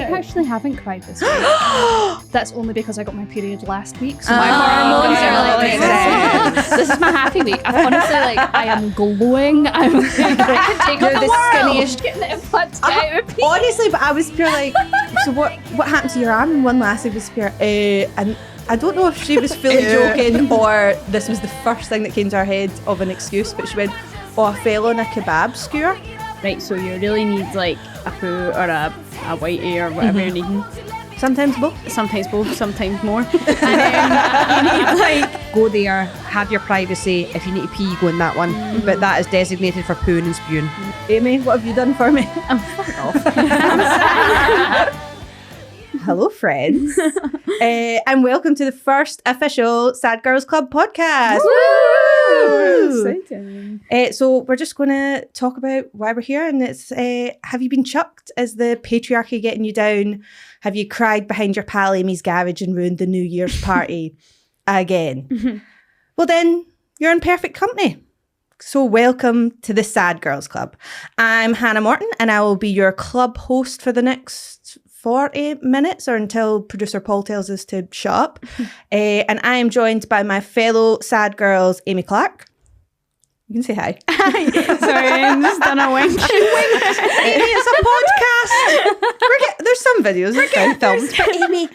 actually haven't cried this week. That's only because I got my period last week, so my hormones are like, this is my happy week. I'm honestly like, I am glowing. I can take on the skinniest getting the implants out. Honestly, but I was pure like, so what happened to your arm? And one lassie was pure, and I don't know if she was fully joking or this was the first thing that came to her head of an excuse, but she went, I fell on a kebab skewer. Right, so you really need like a poo or a whitey or whatever you're needing. Sometimes both, sometimes more. And then you need like go there, have your privacy. If you need to pee, go in that one. But that is designated for pooing and spewing. Amy, what have you done for me? I'm fucking off. Hello, friends, and welcome to the first official Sad Girls Club podcast. Woo! Exciting. So we're just going to talk about why we're here, and it's have you been chucked? Is the patriarchy getting you down? Have you cried behind your pal Aimees' garage and ruined the New Year's party again? Well, then you're in perfect company. So welcome to the Sad Girls Club. I'm Hannah Morton, and I will be your club host for the next 40 minutes or until producer Paul tells us to shut up. And I am joined by my fellow sad girls, Amy Clark. You can say hi. Sorry, I'm just done a wink. Amy, it's a podcast. There's some videos. It's fine, filmed. But Amy.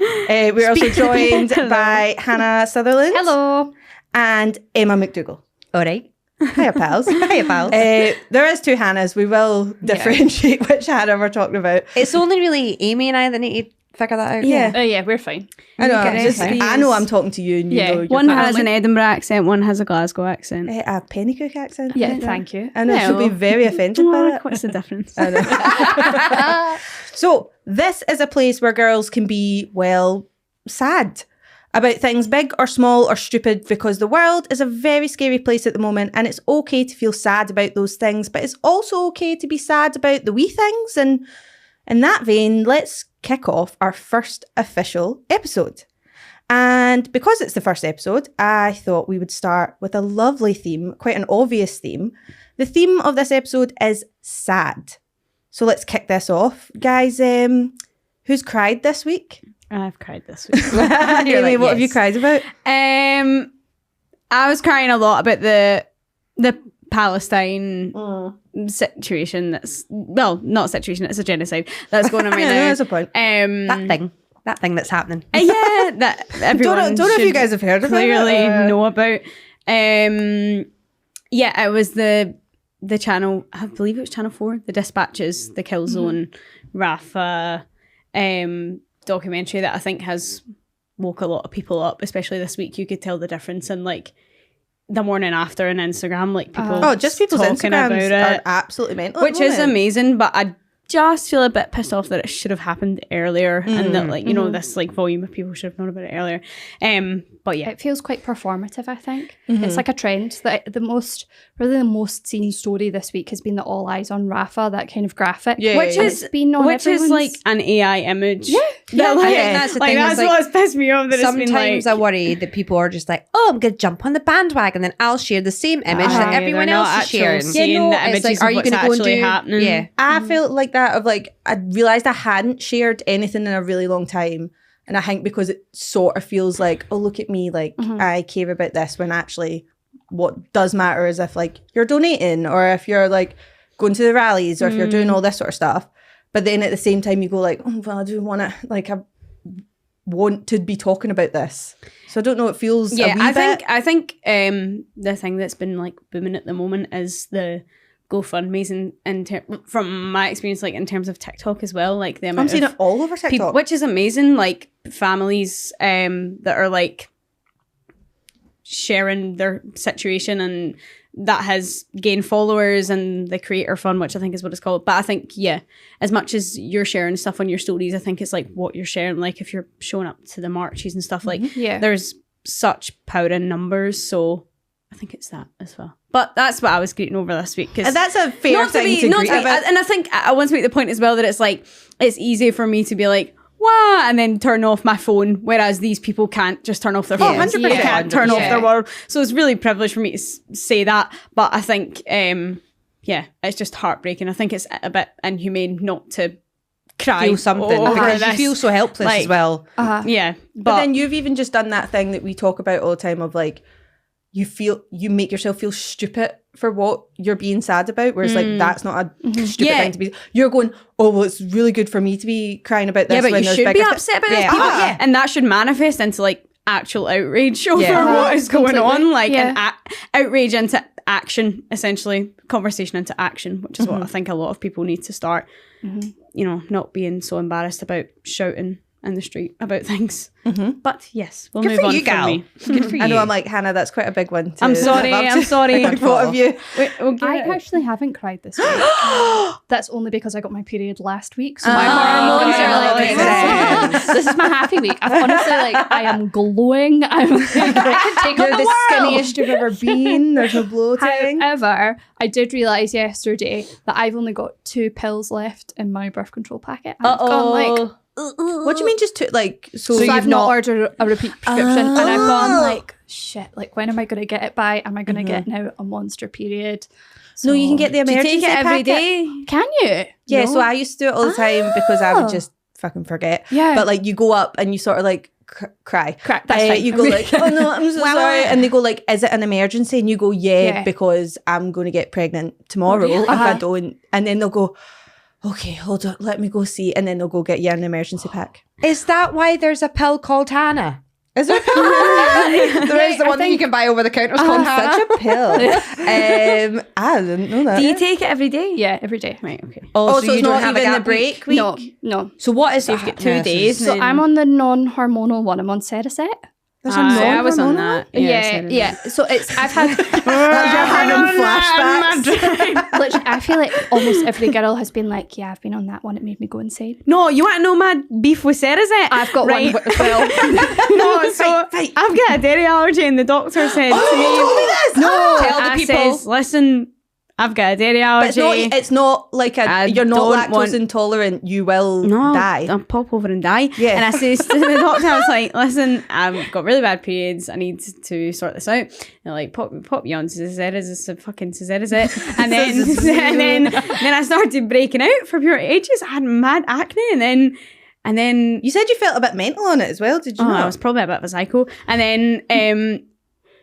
We're also joined by Hannah Sutherland. Hello. And Emma McDougall. All right. Hiya, pals. Hiya, pals. There is two Hannahs. We will differentiate which Hannah we're talking about. It's only really Amy and I that need to figure that out. Yeah. Yeah, we're fine. I know. Okay, Just, I know I'm talking to you and you know. One has an Edinburgh accent, one has a Glasgow accent. A Pennycook accent. Yeah, thank you. I know she'll be very offended by that. What's the difference? I know. So this is a place where girls can be, well, sad about things big or small or stupid, because the world is a very scary place at the moment, and it's okay to feel sad about those things, but it's also okay to be sad about the wee things. And in that vein, let's kick off our first official episode. And because it's the first episode, I thought we would start with a lovely theme, quite an obvious theme. The theme of this episode is sad. So let's kick this off. Guys, who's cried this week? I've cried this week. Amy, what have you cried about? I was crying a lot about the Palestine situation. That's, well, not situation. It's a genocide that's going on right now. There's a point. That thing that's happening. Yeah, that everyone don't know if you guys have heard of it. Clearly know about. Yeah, it was the channel. I believe it was Channel 4. The Dispatches, the Killzone, Rafah documentary that I think has woke a lot of people up, especially this week. You could tell the difference in like the morning after on Instagram, like people just people's talking about Instagrams it, are absolutely mental, which is amazing. But I just feel a bit pissed off that it should have happened earlier, and that like, you know, this like volume of people should have known about it earlier. But yeah, it feels quite performative, I think. It's like a trend that the most seen story this week has been the All Eyes on Rafah, that kind of graphic, which is like an AI image. Yeah, I think that's the thing. That's what's pissed me off. That Sometimes I worry that people are just like, I'm going to jump on the bandwagon, then I'll share the same image that everyone else is sharing. Seeing the images like, are you going to go and do happening? Yeah, I felt like that of like, I realised I hadn't shared anything in a really long time. And I think because it sort of feels like, oh, look at me, like I care about this, when actually what does matter is if like you're donating, or if you're like going to the rallies, or if you're doing all this sort of stuff. But then at the same time you go like, oh, well, I do want to, like, I want to be talking about this. So I don't know, it feels a wee bit. I think the thing that's been like booming at the moment is the GoFundMe's from my experience, like in terms of TikTok as well, like the amount I'm seeing it all over TikTok, people, which is amazing. Like families that are like sharing their situation, and that has gained followers, and the creator fund, which I think is what it's called. But I think, yeah, as much as you're sharing stuff on your stories, I think it's like what you're sharing. Like if you're showing up to the marches and stuff, like there's such power in numbers. So I think it's that as well. But that's what I was greeting over this week. And that's a fair thing to greet about. And I think I want to make the point as well that it's like, it's easy for me to be like, wow, and then turn off my phone, whereas these people can't just turn off their phone. 100%. They can't turn off their world. So it's really privileged for me to say that. But I think, it's just heartbreaking. I think it's a bit inhumane not to cry, feel something because you feel so helpless as well. Yeah, But then you've even just done that thing that we talk about all the time of like, you make yourself feel stupid for what you're being sad about, whereas like that's not a stupid thing to be. You're going, oh well, it's really good for me to be crying about this. Yeah, but when you there's should be bigger upset about this, and that should manifest into like actual outrage over what is going on, like an outrage into action, essentially, conversation into action, which is what I think a lot of people need to start. You know, not being so embarrassed about shouting in the street about things. But yes, we'll move on you, from gal. me. Good for you. I know, I'm like, Hannah, that's quite a big one. I'm sorry. What of you? I actually haven't cried this week. That's only because I got my period last week, so my hormones are like, this is my happy week. I've honestly, like, I am glowing. I can take on You're the the world. skinniest you've ever been. There's no bloating. However, I did realise yesterday that I've only got 2 pills left in my birth control packet. And I've gone like, What do you mean just to like, so I've you've not ordered a repeat prescription and I've gone like, shit, like when am I going to get it by? Am I going to get now a monster period? No, you can get the Do you emergency take it every packet. day? Can you? Yeah, so I used to do it all the time because I would just fucking forget. Yeah. But like you go up and you sort of like cry. That's fine. You go like, oh no, I'm so sorry. And they go like, is it an emergency? And you go, yeah. Because I'm going to get pregnant tomorrow if I don't. And then they'll go, okay, hold on, let me go see. And then they'll go get you an emergency pack. Is that why there's a pill called Hannah? Is there? There is the one that you can buy over the counter. It's called Hannah. Such a pill. I didn't know that. Do you take it every day? Yeah, every day. Right, okay. Oh, so you it's don't not have a even the gap break week? No. So what is You've got 2 days. So I'm on the non-hormonal one. I'm on Sedaset. There's a I was on non-hormonal? that. Yeah. So I've had You're having flashbacks. literally, I feel like almost every girl has been like, yeah, I've been on that one. It made me go insane. No, you want to know my beef with Cerazette? I've got right. one as well. No, so I've got a dairy allergy, and the doctor said to me, No, tell the I people. says, listen, I've got a dairy but allergy. it's not like you're not don't lactose want- they're you will die. I'll pop over and die. Yeah. And I says to the doctor, I was like, listen, I've got really bad periods. I need to sort this out. And they're like, pop you on Cerazette. And then I started breaking out for pure ages. I had mad acne, and then You said you felt a bit mental on it as well, did you I not? was probably a bit of a psycho. And then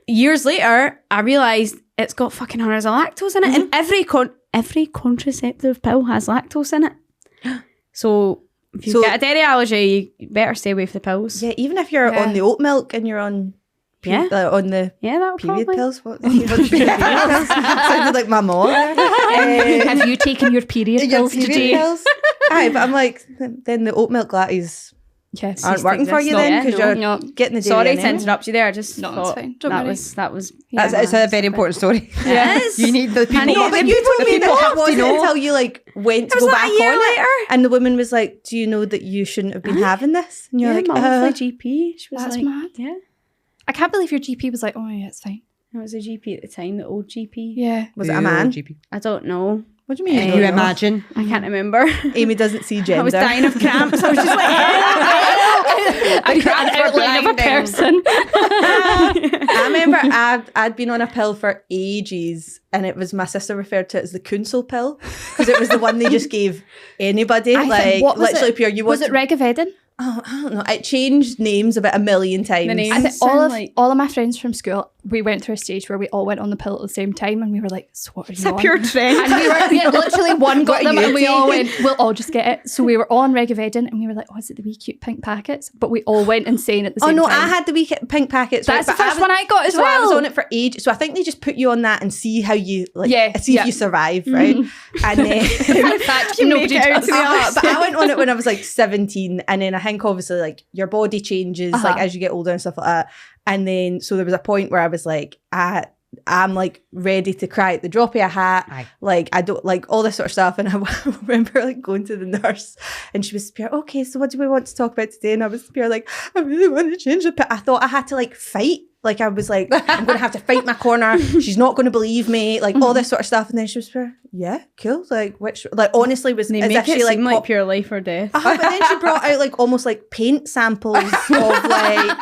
years later, I realised it's got fucking hundreds of lactose in it, and every contraceptive pill has lactose in it. So if you get a dairy allergy, you better stay away from the pills. Yeah, even if you're on the oat milk and you're on on the that'll period probably. pills. What period pills? Sounded like my mom. Have you taken your period pills today? Aye, but I'm like, then the oat milk lattes Yes. aren't working for you then because you're getting the dairy Sorry in to anyway. interrupt you there. I just No, it's thought fine. Don't that worry. was It's a very important story. Yes. You need the people. No, but you told me that it wasn't until you like went to go like back a year on later. it, and the woman was like, "Do you know that you shouldn't have been having this?" And you're like, my lovely GP. She was That's like, mad. yeah. I can't believe your GP was like, oh yeah, it's fine. I was a GP at the time, the old GP. Yeah. "Was it a man?" GP. I don't know. What do you mean? Can you imagine? I can't remember. Amy doesn't see gender. I was dying of cramps. I was just like, I got an outline of a person. I remember I'd been on a pill for ages, and it was my sister referred to it as the council pill because it was the one they just gave anybody, what was literally it? pure. You Was want it Regavedin? Oh, I don't know. It changed names about 1,000,000 times. The names. I think Sound all of my friends from school, we went through a stage where we all went on the pill at the same time, and we were like, so what are you it's a on? pure trend. And we were literally one got What are them you and we all taking? went, we'll all just get it. So we were on Regavedin and we were like, oh, is it the wee cute pink packets? But we all went insane at the Oh same no, time. I had the wee pink packets. That's right, the first one I got as so I was well. on it for ages. So I think they just put you on that and see how you see Yeah. if you survive, right? And then In fact, nobody make it out does. to the but I went on it when I was like 17, and then I think obviously like your body changes like as you get older and stuff like that. And then so there was a point where I was like, I'm like ready to cry at the drop of a hat. Aye. Like I don't like all this sort of stuff. And I remember like going to the nurse, and she was pure, okay, so what do we want to talk about today? And I was pure like, I really want to change it. But I thought I had to like fight. Like I was like, I'm going to have to fight my corner. She's not going to believe me. Like all this sort of stuff. And then she was pure, yeah, cool. Like which, like honestly was They as make if it she like seem like pure life or death. but then she brought out like almost like paint samples of like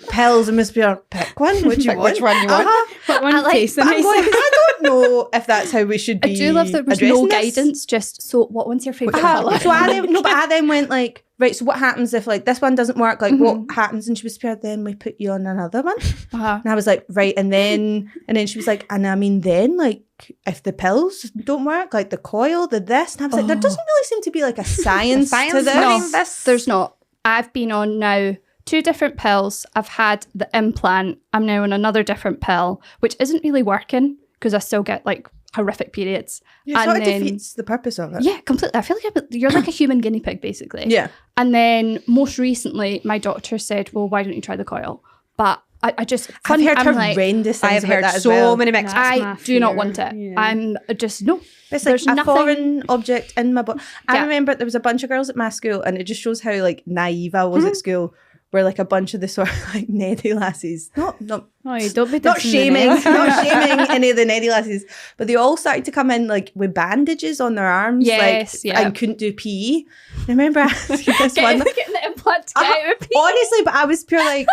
pills and was pure, pick one. Which Pick which one you want. But one I like, tastes but I'm nice. going, I don't know if that's how we should be. I do love that there's no guidance. Just so, what one's your favorite colour? So I then went like, right, so what happens if like this one doesn't work? Like what happens? And she was scared, then we put you on another one. And I was like, right. And then she was like, and I mean, then like if the pills don't work, like the coil, the this. And I was like, there doesn't really seem to be like a science to this. No, there's not. I've been on now 2 different pills. I've had the implant. I'm now on another different pill, which isn't really working because I still get like horrific periods. Yeah, so it defeats the purpose of it. Yeah, completely. I feel like you're like a human guinea pig, basically. Yeah. And then most recently, my doctor said, well, why don't you try the coil? But I just... I've heard horrendous things I've about heard that as so well. many mixed... I do not want it. Yeah. I'm just... No. It's like a foreign object in my body. I remember there was a bunch of girls at my school, and it just shows how like naive I was at school, where like a bunch of the sort of like neddy lassies, not shaming any of the neddy lassies, but they all started to come in like with bandages on their arms, and couldn't do PE. I remember asking this one, getting the implant to get out of PE. Honestly, but I was pure like,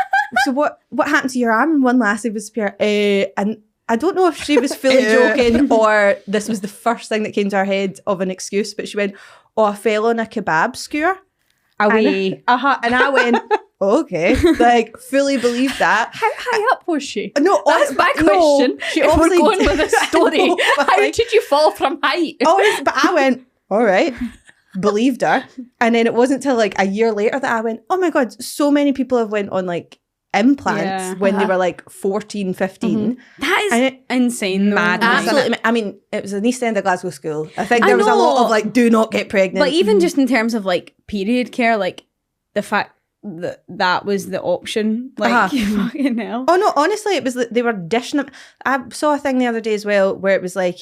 so what happened to your arm? And one lassie was pure, and I don't know if she was fully joking or this was the first thing that came to her head of an excuse, but she went, oh, I fell on a kebab skewer. And I went, okay, like fully believed that. How high up was she? No, that's my question. She if obviously we're going with this story, how did you fall from height? Honestly, but I went, all right, believed her. And then it wasn't till like a year later that I went, oh my God, so many people have went on like implants when they were like 14, 15. That is insane. Mad. Absolutely. I mean, it was an East End of Glasgow school. I think there was a lot of like, do not get pregnant. But even just in terms of like period care, like the fact that was the option, like fucking hell. Oh no, honestly, it was they were dishing them. I saw a thing the other day as well where it was like,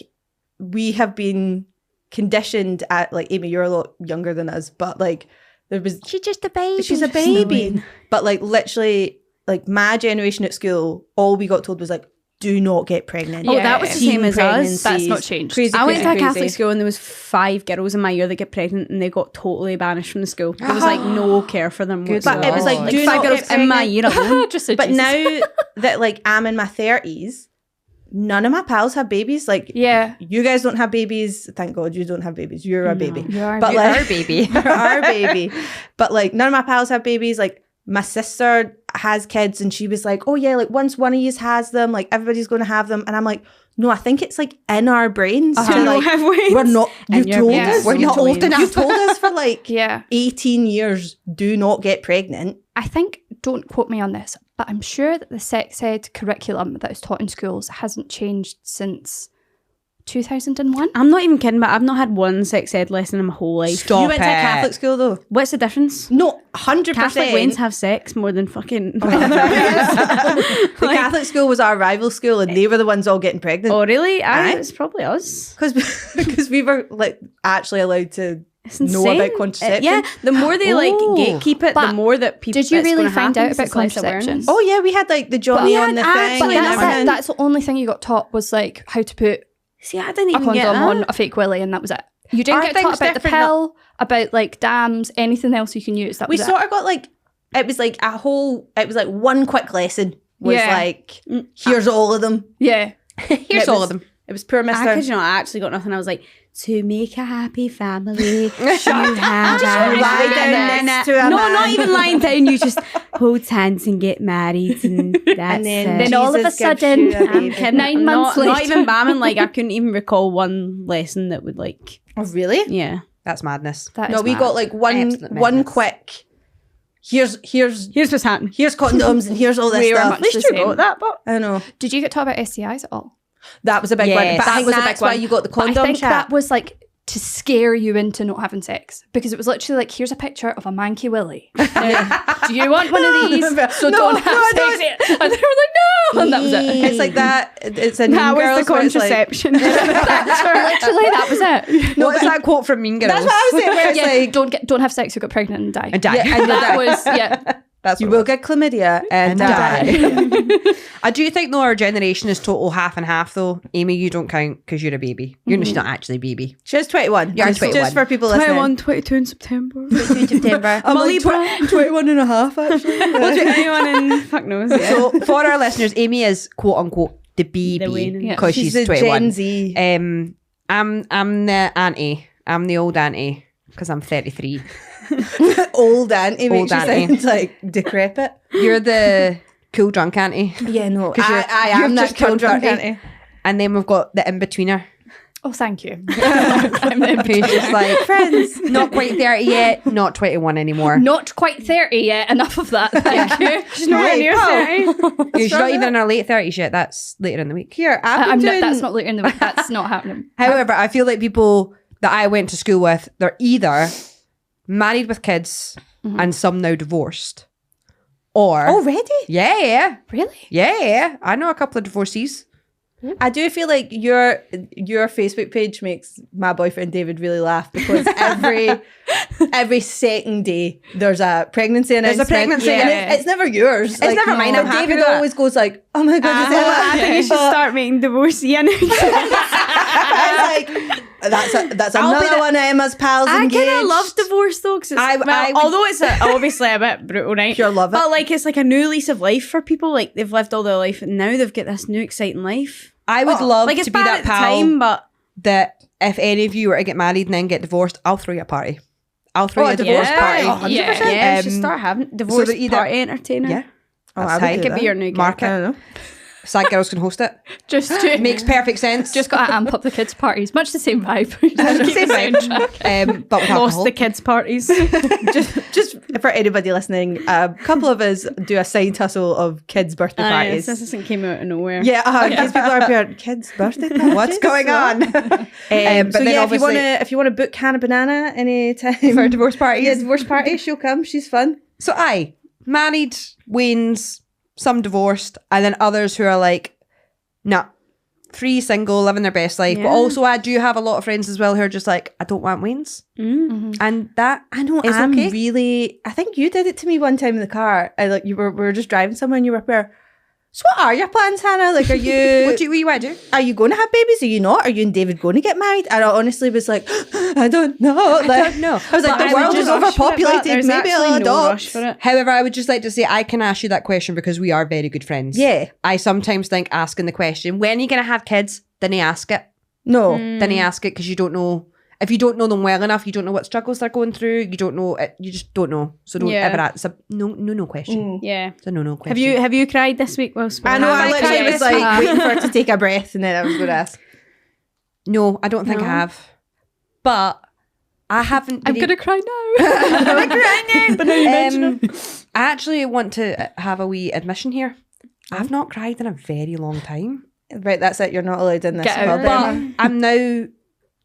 we have been conditioned at like, Amy, you're a lot younger than us, but like there was... She's just a baby. She's a baby. But like literally... like my generation at school, all we got told was like, do not get pregnant. Oh, that was the same as us. That's not changed. I went to a Catholic school and there was 5 girls in my year that get pregnant and they got totally banished from the school. There was like no care for them whatsoever. But it was like, do 5 not girls get pregnant. in my year alone. But now that like I'm in my 30s, none of my pals have babies. Like, you guys don't have babies. Thank God you don't have babies. You're a baby. You're our baby. You're our baby. But like none of my pals have babies. Like my sister has kids and she was like, oh yeah, like once one of you has them, like everybody's going to have them. And I'm like, no, I think it's like in our brains to like, we're not, you told us, we're not old enough. You told us for like 18 years, do not get pregnant. I think, don't quote me on this, but I'm sure that the sex ed curriculum that is taught in schools hasn't changed since 2001. I'm not even kidding, but I've not had one sex ed lesson in my whole life. Stop. You went to a Catholic school though? What's the difference? No, 100%. Catholic wains have sex more than fucking... The Catholic school was our rival school and they were the ones all getting pregnant. Oh really? It's probably us. Because we were like actually allowed to know about contraception. The more they like gatekeep it, the more that people... Did you really find out about contraception? Oh yeah, we had like the Johnny on the thing. But that's the only thing you got taught was like how to put I didn't even a get condom on a fake willy, and that was it. You didn't get taught about the pill, about like dams, anything else you can use. We sort of got like, it was like one quick lesson was like, here's all of them. Yeah. Here's all of them. It was poor Mr. I actually got nothing. I was like, to make a happy family, you have lie down next to a man. Not even lying down. You just hold hands and get married, and that's then all of a sudden, 9 months later, not even bamming. Like I couldn't even recall one lesson that would like. Oh really? Yeah, that's madness. We got like one quick. Here's what's happening. Here's condoms and here's all this stuff. At least you got that, but I know. Did you get taught about STIs at all? That was a big one. But I think that's why you got the condom I think chat. That was like to scare you into not having sex, because it was literally like, here's a picture of a manky willy. Do you want one of these? So don't have sex yet. And they were like, no. And that was it. It's like that. It's in that Mean Girls, was the contraception. Literally, that was it. What was that quote from Mean Girls? That's what I was saying. Where it's like, don't have sex, you'll get pregnant and die. And die. Yeah, and that was That's you will get chlamydia and die. I do think though our generation is total half and half though. Amy, you don't count because you're a baby. You're not actually a baby. She's 21. You're 21. Just for people listening. 21, 22 in September. 22 in September. I'm like 21 and a half actually. 21 and fuck knows. Yeah. So for our listeners, Amy is quote unquote the baby Yeah. because she's the 21. Gen Z. I'm the auntie. I'm the old auntie because I'm 33. Old auntie makes Old you auntie. sound like decrepit. You're the cool drunk auntie. Yeah, no, 'Cause I am you've that just cool turned drunk 30. auntie. And then we've got the in-betweener Oh, thank you. who's just like, Friends. not quite 30 yet, not 21 anymore. Not quite 30 yet. Enough of that. Thank you. She's nowhere near 30. She's not even in her late 30s yet. That's later in the week. Here, That's not later in the week. That's not happening. However, I feel like people that I went to school with, they're either married with kids and some now divorced. Or Already? yeah. Really? I know a couple of divorcees. I do feel like your Facebook page makes my boyfriend David really laugh because every second day there's a pregnancy announcement. There's a pregnancy, and yeah. it's never yours. It's never mine, I'm But happy David with that. always goes like, "Oh my god, is I think you should start making divorcee announcements. It's like that's I'll be another the- one of Emma's pals I engaged. kind of love divorce though, because although it's obviously a bit brutal, right? Pure love it. But like it's like a new lease of life for people. Like they've lived all their life and now they've got this new exciting life. I would love Like it's to be bad that at the pal time, but that if any of you were to get married and then get divorced, I'll throw you a party. I'll throw you a divorce yeah, party. 100%. Yeah. Yeah, we should Um, start having divorce they're either- party entertainer. Yeah. Oh, That's I would tight. do Could be that. your new Mark gig. I don't know. Sad girls can host it. Just to, Makes perfect sense. just got to amp up the kids' parties. Much the same vibe. Same vibe. But with Lost alcohol. the kids' parties. just for anybody listening, a couple of us do a side hustle of kids' birthday parties. This isn't came out of nowhere. Yeah, because people are appearing kids' birthday parties. What's going on? But then yeah, if you obviously- want to book Hannah Banana any time For a divorce party. yeah, divorce party, she'll come. She's fun. So married, Wayne's, some divorced, and then others who are like, nah, free, single, living their best life. But Yeah. also I do have a lot of friends as well who are just like, I don't want Wayne's. And that I know. is I'm okay. really. I think you did it to me one time in the car. We were just driving somewhere, and you were there. So what are your plans, Hannah? Like, are you? What do you want to do? Are you going to have babies? Are you not? Are you and David going to get married? And I honestly was like, I don't know. I don't know. I was like, But the I would world is just rush for it, but overpopulated. there's Maybe I'll actually no adopt. rush for it. However, I would just like to say I can ask you that question because we are very good friends. Yeah. I sometimes think asking the question, when are you going to have kids? Then I ask it. No. Then I ask it because you don't know. If you don't know them well enough, you don't know what struggles they're going through. You don't know it. You just don't know. So don't Yeah. ever ask. It's a no question. Yeah. It's a no question. Have you cried this week? Well, I know. I literally was like cried. waiting for her to take a breath, and then I was going to ask. No, I don't think I No. have. But I haven't. I'm really- going to cry now. But now you mention it. I actually want to have a wee admission here. I've not cried in a very long time. Right, that's it. You're not allowed in this Get out club. there. Emma. But I'm now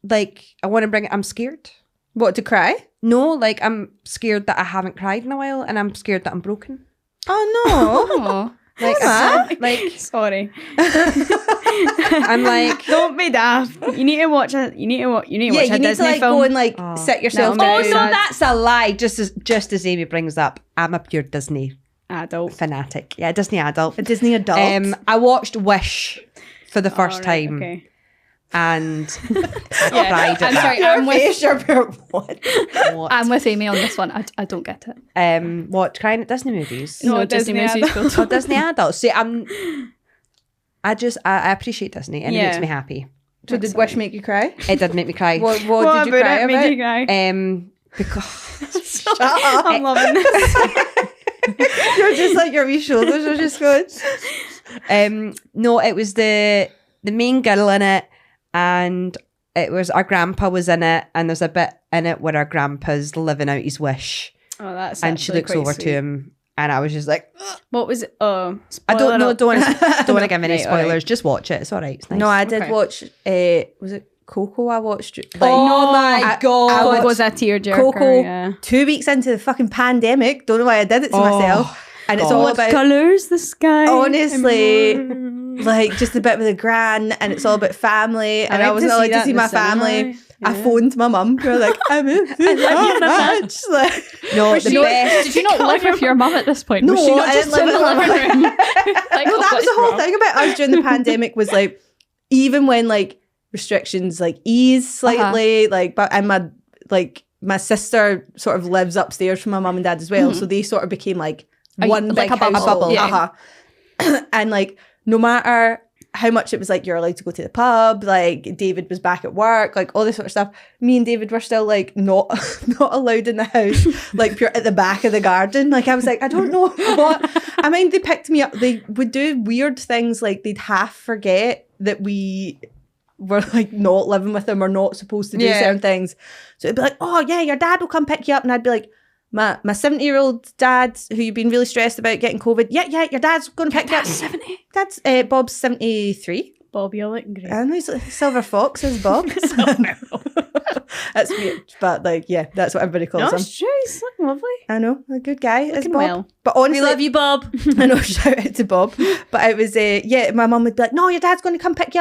like I want to bring it. I'm scared. What, to cry? No, like I'm scared that I haven't cried in a while, and I'm scared that I'm broken. Oh no. Oh. Like, Emma. like Sorry. I'm like, Don't be daft. You need to watch it. You need to watch. You need to Yeah, watch you a need Disney to like film. go and like sit yourself That'll oh make down. no, sad. that's a lie. Just as Amy brings up, I'm a pure Disney Adult. fanatic. Yeah, Disney adult. A Disney adult. I watched Wish for the first Alright, time, Okay. and I Yeah, cried at I'm that. sorry. Your I'm with, face, your pure what? What? I'm with Amy on this one. I don't get it. What crying at Disney movies? No, Disney Disney musicals. Oh, Disney adults. See, I appreciate Disney, and it Yeah. makes me happy. So did Wish make you cry? It did make me cry. What did you about cry it made about? you cry? Because Shut up. I'm loving this. You're just like your wee shoulders are just going. no, it was the main girl in it, and it was our grandpa was in it, and there's a bit in it where our grandpa's living out his wish, Oh, that's and she actually looks quite over sweet. to him, and I was just like, "Ugh." What was it? Oh, I don't know, spoiler don't want to give any Right, alright. spoilers. Just watch it. It's all right. It's nice. No, I did Okay. watch. Was it Coco? I watched. Like, Oh my I- God. I Coco watched was a tearjerker. Coco Yeah. 2 weeks into the fucking pandemic. Don't know why I did it to Oh, myself. And it's God. all What about colours the sky? honestly, like just a bit with a gran, and it's all about family. And I went wasn't to see allowed to that see in my the cinema. family. I Yeah. phoned my mum. We were like, I'm in so much. Like, No, the You- best. Did you not live with your mum at this point? No, was she not I just didn't in the live with living room? Like, no, that was the what's whole wrong? thing about us during the pandemic was like, even when like restrictions like ease slightly, like, but and my sister sort of lives upstairs from my mum and dad as well, so they sort of became like Are you- one like big a bubble, household. yeah. And like no matter how much it was like you're allowed to go to the pub, like David was back at work, like all this sort of stuff. Me and David were still like not allowed in the house, like pure at the back of the garden. Like I was like, I don't know what. I mean, they picked me up. They would do weird things, like they'd half forget that we were like not living with them or not supposed to do certain things. So it'd be like, oh yeah, your dad will come pick you up, and I'd be like, my 70-year-old dad, who you've been really stressed about getting COVID. Yeah, your dad's going to pick you up. 70. Dad's Bob's 73. Bob, you're looking great. I know he's Silver Fox is Bob. That's weird, but like, yeah, that's what everybody calls No, him. it's true. He's looking lovely. I know, a good guy is Looking Bob. well. But honestly, We love you, Bob. I know, shout out to Bob. But it was, my mum would be like, no, your dad's going to come pick you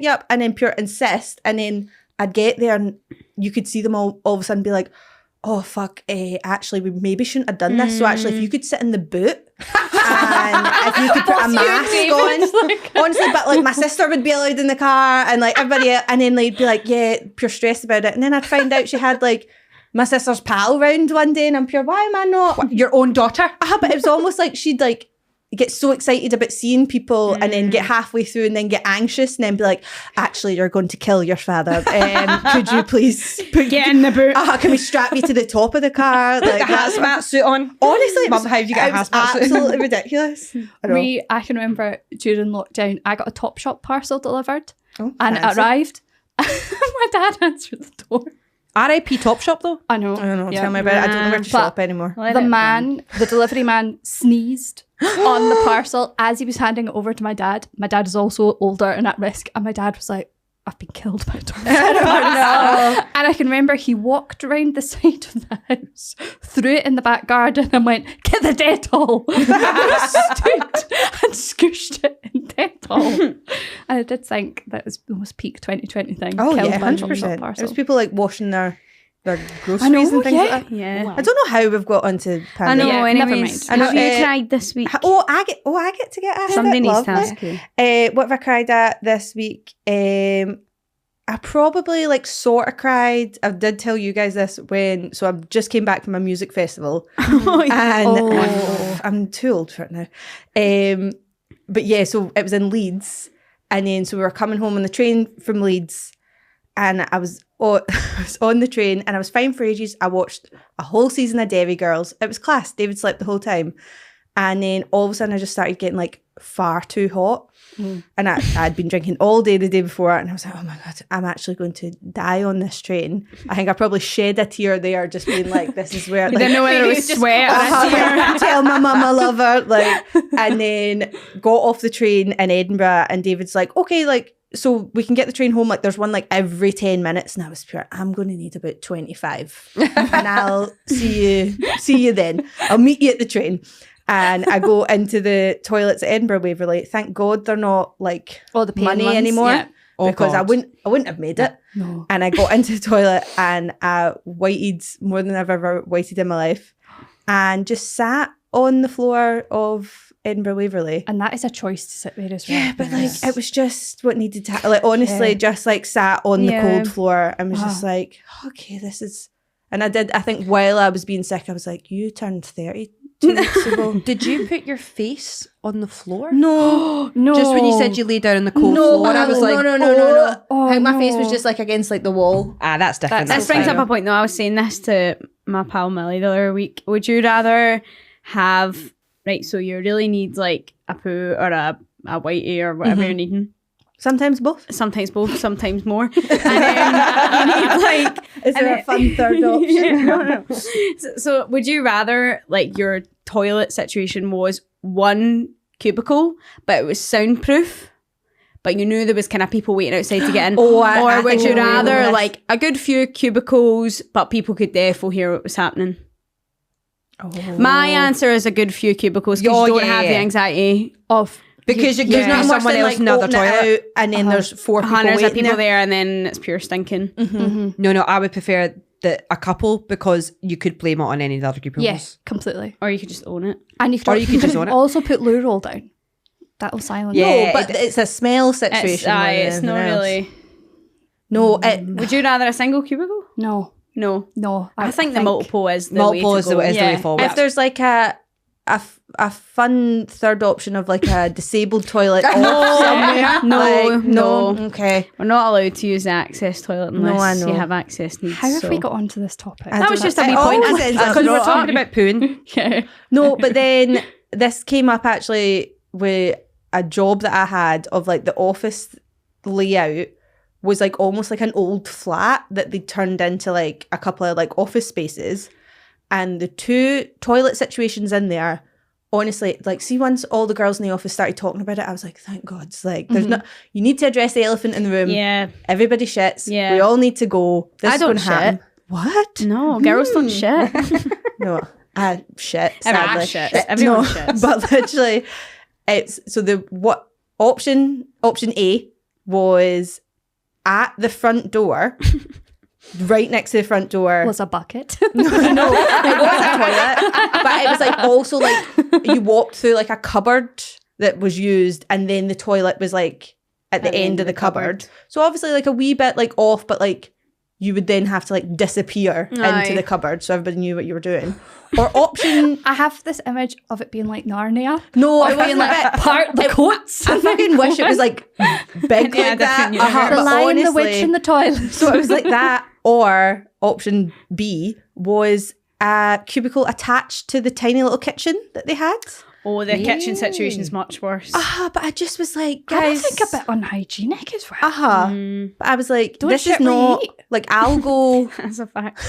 up, and then pure insist. And then I'd get there and you could see them all of a sudden be like, oh, fuck, actually, we maybe shouldn't have done this. So actually, if you could sit in the boot and if you could put a mask on. Honestly, but like my sister would be allowed in the car and like everybody, and then they'd be like, yeah, pure stressed about it. And then I'd find out she had like my sister's pal round one day and I'm pure, why am I not? What, your own daughter? But it was almost like she'd like get so excited about seeing people and then get halfway through and then get anxious and then be like, actually, you're going to kill your father. Could you please Get in the boot. can we strap you to the top of the car? Put Like, the hazmat suit on. honestly, Mum, how have you got a it was hazmat suit? absolutely ridiculous. I know. I can remember during lockdown, I got a Topshop parcel delivered Oh, and it fancy. arrived. My dad answered the door. R.I.P. Topshop though. I know. I don't know, Yeah. tell me about it. I don't know where to But shop anymore. The delivery man sneezed on the parcel as he was handing it over to my dad. My dad is also older and at risk. And my dad was like, I've been killed by a tornado. And I can remember he walked around the side of the house, threw it in the back garden and went, get the Dettol. And I stood and scooshed it in Dettol. And I did think that was the most peak 2020 thing. Oh, Killed yeah, by a 100%. Topshop It parcel. was people like washing their groceries I know, and things yeah. like that. Yeah. I don't know how we've got onto I know, pandemic. Yeah, never anyways. mind. I know, Have you uh, cried this week? I get to get asked. Somebody it. needs to Lovely. ask you. What have I cried at this week? I probably like sort of cried. I did tell you guys this so I just came back from a music festival and I'm too old for it now. But yeah, so it was in Leeds and then so we were coming home on the train from Leeds and I was on the train and I was fine for ages. I watched a whole season of Derry Girls. It was class. David slept the whole time. And then all of a sudden I just started getting like far too hot. And I'd been drinking all day the day before and I was like, oh my God, I'm actually going to die on this train. I think I probably shed a tear there just being like, this is where... You didn't know whether it was sweat or a tear. Tell my mum I love her. Like, and then got off the train in Edinburgh and David's like, okay, like, so we can get the train home. Like there's one like every 10 minutes. And I was pure, I'm going to need about 25 and I'll see you then. I'll meet you at the train. And I go into the toilets at Edinburgh Waverley. Thank God they're not like the paying money ones, anymore yeah. because I God. wouldn't have made it. No. And I got into the toilet and I whited more than I've ever whited in my life and just sat on the floor of Edinburgh Waverley. And that is a choice to sit there as well. Yeah, but like it was just what needed to happen. Like honestly, just like sat on the cold floor and was just like, okay, this is. And I think while I was being sick, I was like, you turned 30 2 weeks ago. Did you put your face on the floor? No. No. Just when you said you lay down on the cold floor, I was like, no. Oh, How my face no. was just like against like the wall. that's different. This That's brings fine. up a point though. I was saying this to my pal Millie the other week. Would you rather have, right, so you really need like a poo or a whitey or whatever you're needing? Sometimes both. Sometimes both, sometimes more. And then you need like... Is there a fun third option? No. So would you rather like your toilet situation was one cubicle, but it was soundproof, but you knew there was kind of people waiting outside to get in? I or would think you I know rather this. like a good few cubicles, but people could definitely hear what was happening? My answer is a good few cubicles because Oh, you don't yeah. have the anxiety Of because you There's could be nothing worse someone than, else like, in another opening it toilet. out and then there's 4 people hundreds waiting of people there. there and then it's pure stinking. No, I would prefer a couple because you could blame it on any of the other pupils. yes, completely. Or you could just own it. And you could, Or you could just own it. also put loo roll down. That'll silence. Yeah. No, but it's a smell situation. more than It's not anything else. really. No, Would you rather a single cubicle? No. No. No. I think the multiple is the Multiple way is to the go. way forward. if there's like a a fun third option of like a disabled toilet off somewhere? No. Okay. We're not allowed to use the access toilet unless you have access needs. How have we got onto this topic? That was just a wee It point. always ends up Because we're not- talking about poon. Okay. No, but then this came up actually with a job that I had of like the office layout was like almost like an old flat that they turned into like a couple of like office spaces, and the two toilet situations in there, honestly, like, see, once all the girls in the office started talking about it, I was like, thank God. It's like, there's not, you need to address the elephant in the room. Yeah. Everybody shits. Yeah. We all need to go. This I is don't gonna happen. What? No, girls don't shit. No, I shit. Everyone Sadly. shits. Everyone No, shits. But literally, it's so option A was at the front door, right next to the front door. Was a bucket. No, it was a toilet, but it was like also like you walked through like a cupboard that was used, and then the toilet was like at the end of the cupboard. So obviously like a wee bit like off, but like you would then have to like disappear into the cupboard so everybody knew what you were doing. Or option, I have this image of it being like Narnia. no, Or it wasn't being like a bit. part the coats. I fucking wish it was like big Yeah, like that. different universe. The But Lion, the honestly- Witch, and the toilet. So it was like that. Or option B was a cubicle attached to the tiny little kitchen that they had. Oh, the kitchen situation's much worse. But I just was like, I guys. think a bit unhygienic as well. But I was like, Don't this shit is where you not eat. like I'll go. That's a fact.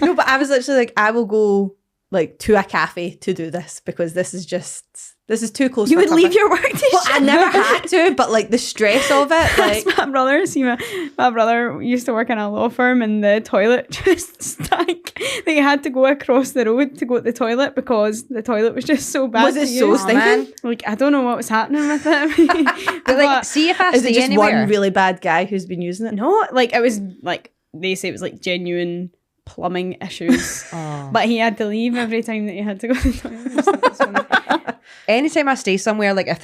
No, but I was literally like, I will go like to a cafe to do this because this is too close. You for would leave comfort. your work to Well, shit. I never had to, but like the stress of it, like That's my brother. See, my brother used to work in a law firm, and the toilet just stank. They had to go across the road to go to the toilet because the toilet was just so bad. was it to so use. stinking? Like, I don't know what was happening with it. But like, see if I Is stay it just anywhere. one really bad guy who's been using it? no, like it was like they say it was like genuine plumbing issues. Oh. But he had to leave every time that he had to go to the toilet. I just thought it was funny. Anytime I stay somewhere, like if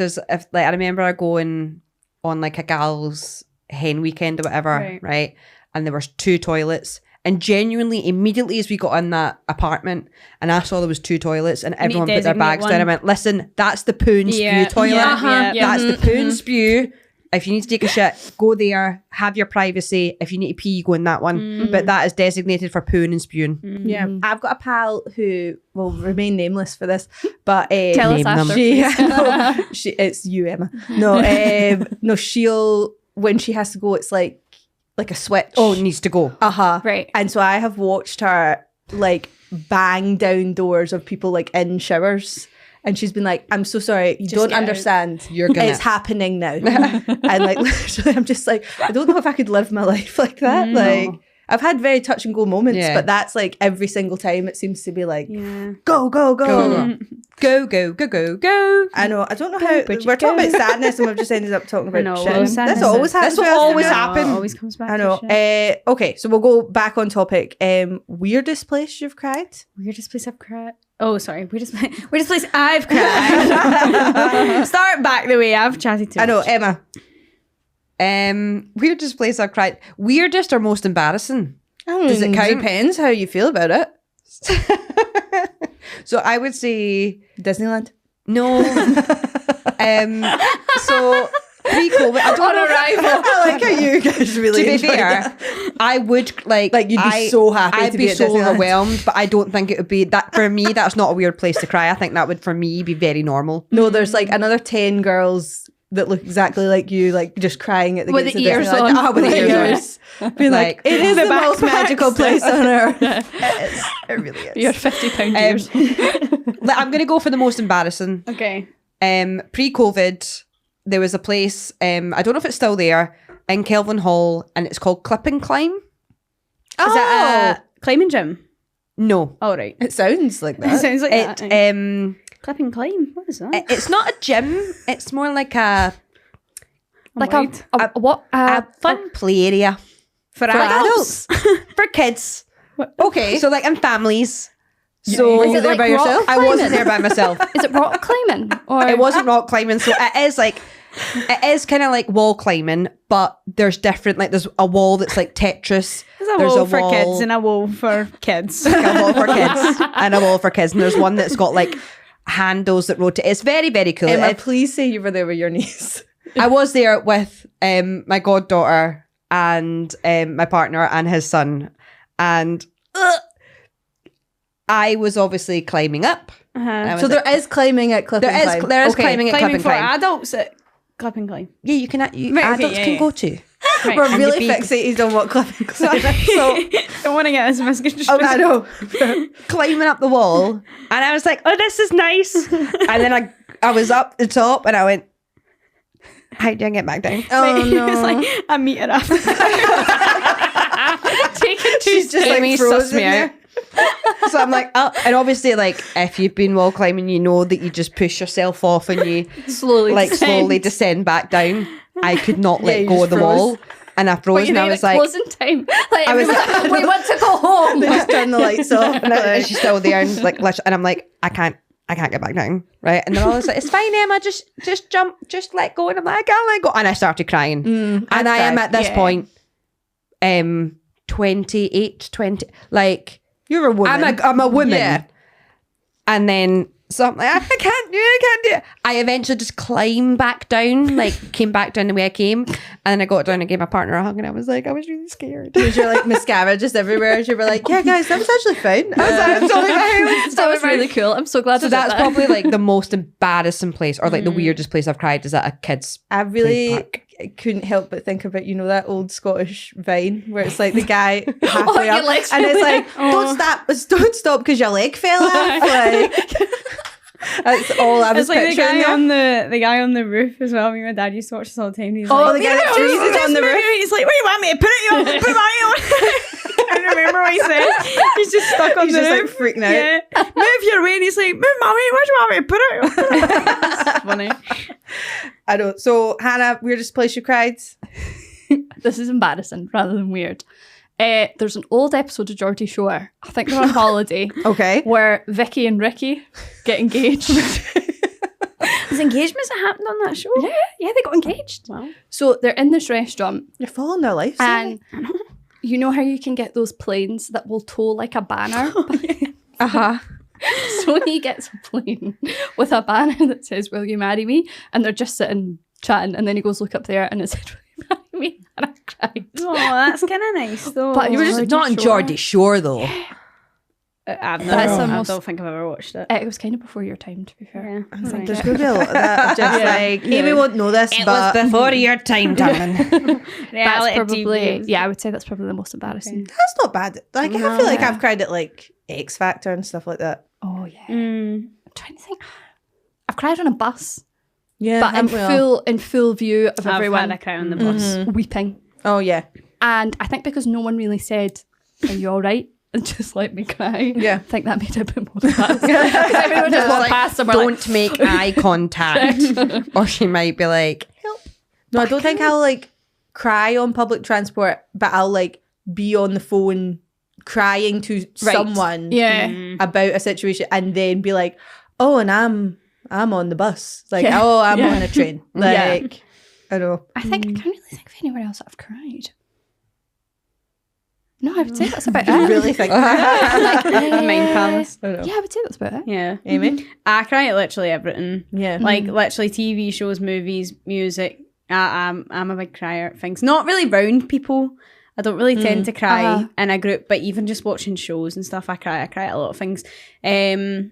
like I remember going on like a gal's hen weekend or whatever, right? And there was 2 toilets, and genuinely immediately as we got in that apartment and I saw there was 2 toilets and everyone put their designate bags down, I one. went, listen, that's the poo and Yeah. spew toilet. Yeah. That's the poo and spew. If you need to take a shit, go there, have your privacy. If you need to pee, you go in that one. But that is designated for pooing and spewing. Yeah, I've got a pal who will remain nameless for this, but Tell us Name them. after. it's you, Emma. No, she'll when she has to go, it's like a switch. Oh, it needs to go. Right. And so I have watched her like bang down doors of people like in showers. And she's been like, I'm so sorry, you don't get out. understand. You're gonna- It's happening now. And like literally I'm just like, I don't know if I could live my life like that. Like I've had very touch and go moments, Yeah. but that's like every single time it seems to be like, Yeah. go, go, go. Go, go, go, go, go. I know. I don't know how Bridget, we're talking go. about sadness, and we've just ended up talking about know, shit. well, sadness This always is- happens. This will to us, always doesn't it? happen. It always comes back. I know. To shit. Okay, so we'll go back on topic. Weirdest place you've cried? Weirdest place I've cried. Oh, sorry. Weirdest place I've cried. Start back the way I've chatted to. I know, Emma. Weirdest place I've cried. Weirdest or most embarrassing? Does it count? Depends how you feel about it. So I would say Disneyland. no. So pre-COVID, I don't know. I like how you guys really To be enjoyed fair, that. I would like Like, you'd be so happy I'd to be be at so Disneyland. overwhelmed, but I don't think it would be that for me. That's not a weird place to cry. I think that would for me be very normal. No, there's like another 10 girls that look exactly like you, like just crying at the With gates the of ears Disneyland. on. With the With the ears. Being like, it is the most magical place on earth. It really is. Your £50 ears. Like, I'm gonna go for the most embarrassing. Okay. Pre-COVID, there was a place. I don't know if it's still there in Kelvin Hall, and it's called Clip and Climb. Is that a climbing gym? No, Oh, right. It sounds like It that. sounds like it that. Clip and climb? What is that? it's not a gym. It's more like a Like Right. a fun play area For for adults? adults, for kids. Okay. So like in families. So Is were you it there like by rock yourself? I wasn't climbing? there by myself. Is it rock climbing? Or It wasn't rock climbing, so it is kind of like wall climbing, but there's different. Like there's a wall that's like Tetris. There's a wall for kids and a wall for kids. a wall for kids and a wall for kids, and there's one that's got like handles that rotate. It's very, very cool. Emma, please say you were there with your niece. I was there with my goddaughter and my partner and his son, and I was obviously climbing up. So there is climbing at Clip and Climb. There is climbing at Clip Climbing and for Climb. adults at Clip and Climb. Yeah, you can. Right, okay, Adults yeah, can yeah. go to. Right. We're And really the fixated on what Clip and Climb is. So don't want to get this misconstrued. I know. Climbing up the wall, and I was like, "Oh, this is nice." And then I was up the top, and I went, "How do I get back down?" Oh It was no. like a meter after. Taking two She's just like Aimees frozen sussed me there. out. So I'm like, oh, and obviously, like, if you've been wall climbing, you know that you just push yourself off and you slowly descend back down. I could not let you go just of the froze. wall, and I froze, and I was like, closing time. Like, I was everyone's like, we want to go home. They just turn the lights off. and she's still there, and like, and I'm like, I can't get back down, right? And then I was like, it's fine, Emma, just jump, just let go. And I'm like, I can't let go, and I started crying. And I am at this point, 28, 20, like. You're a woman. I'm a woman. Yeah. And then so I'm like, I can't do it. I eventually just climbed back down, like came back down the way I came. And then I got down and gave my partner a hug, and I was like, I was really scared. Was your like mascara just everywhere? And you were like, yeah, guys, that was actually fine. That was really cool. I'm so glad So I did that's that. probably like the most embarrassing place, or like the weirdest place I've cried is at a kid's I really park. couldn't help but think about, you know, that old Scottish Vine where it's like the guy halfway your up legs and it's really- like, don't stop because your leg fell off. Like, that's all I was It's like the picturing guy there. on the guy on the roof as well. Me and my dad used to watch this all the time. He's Oh, like, the guy that freezes on the roof. He's like, what do you want me to put it on? Put mine on. I don't remember what he said. He's just stuck on He's the just like roof. freaking out. Yeah. Move your way. And he's like, move my way. What do you want me to put it on? It's funny. I don't. So, Hannah, weirdest place you cried? This is embarrassing rather than weird. There's an old episode of Geordie Shore. I think they're on holiday. Okay. Where Vicky and Ricky get engaged. There's engagements that happened on that show. Yeah, they got engaged. Wow. So they're in this restaurant, You're following their life. and you know how you can get those planes that will tow like a banner? Uh-huh. So he gets a plane with a banner that says, "Will you marry me?" And they're just sitting chatting, and then he goes, "Look up there," and it said, "Will you marry me?" And I cried. Oh, that's kind of nice though. But you were just It's not in Geordie Shore though. I've That's never, the I most- don't think I've ever watched it. It was kind of before your time, to be fair. Yeah. I think Right. there's going to be a lot of that. Just Yeah. like, Amy won't know this, but before your time, darling. That's Reality probably, TV. yeah, I would say that's probably the most embarrassing. that's not bad. Like, I feel like Yeah. I've cried at like X Factor and stuff like that. Oh, yeah. Mm. I'm trying to think. I've cried on a bus, Yeah. but in full view of I've everyone had a cry on the bus. weeping. Oh, yeah. And I think because no one really said, "Are you all right?" and just let me cry. Yeah. I think that made it a bit more embarrassing. Because everyone just walked past and were like, Don't make eye contact, or she might be like, No, I don't think I'll like cry on public transport, but I'll like be on the phone crying to someone yeah. about a situation and then be like, oh, and I'm on the bus. Like, Yeah. oh, I'm Yeah. on a train. Yeah. Like, I know. I think I can't really think of anywhere else that I've cried. No, I would say that's about it. You really think that? Mind Palace. I know. Yeah, I would say that's about it. Yeah. Amy? I cry at literally everything. Yeah. Like literally TV shows, movies, music. I'm a big crier at things. Not really round people. I don't really tend to cry in a group, but even just watching shows and stuff, I cry. I cry at a lot of things. I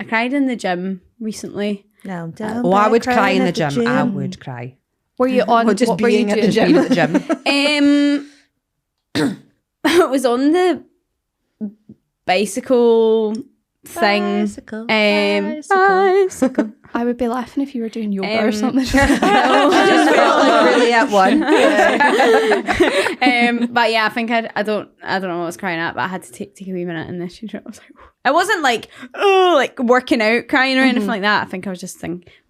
cried in the gym recently. Now down "Oh, I back, would cry in crying the at gym. I would cry." Were you on? Or just what were you being at the doing? gym. Being at the gym. It was on the bicycle thing. Bicycle, Bicycle. I would be laughing if you were doing yoga or Um, something. Just felt like really at one. But yeah, I think I don't know what I was crying at, but I had to take a wee minute in this. I was like, I wasn't like like working out crying or anything like that. I think I was just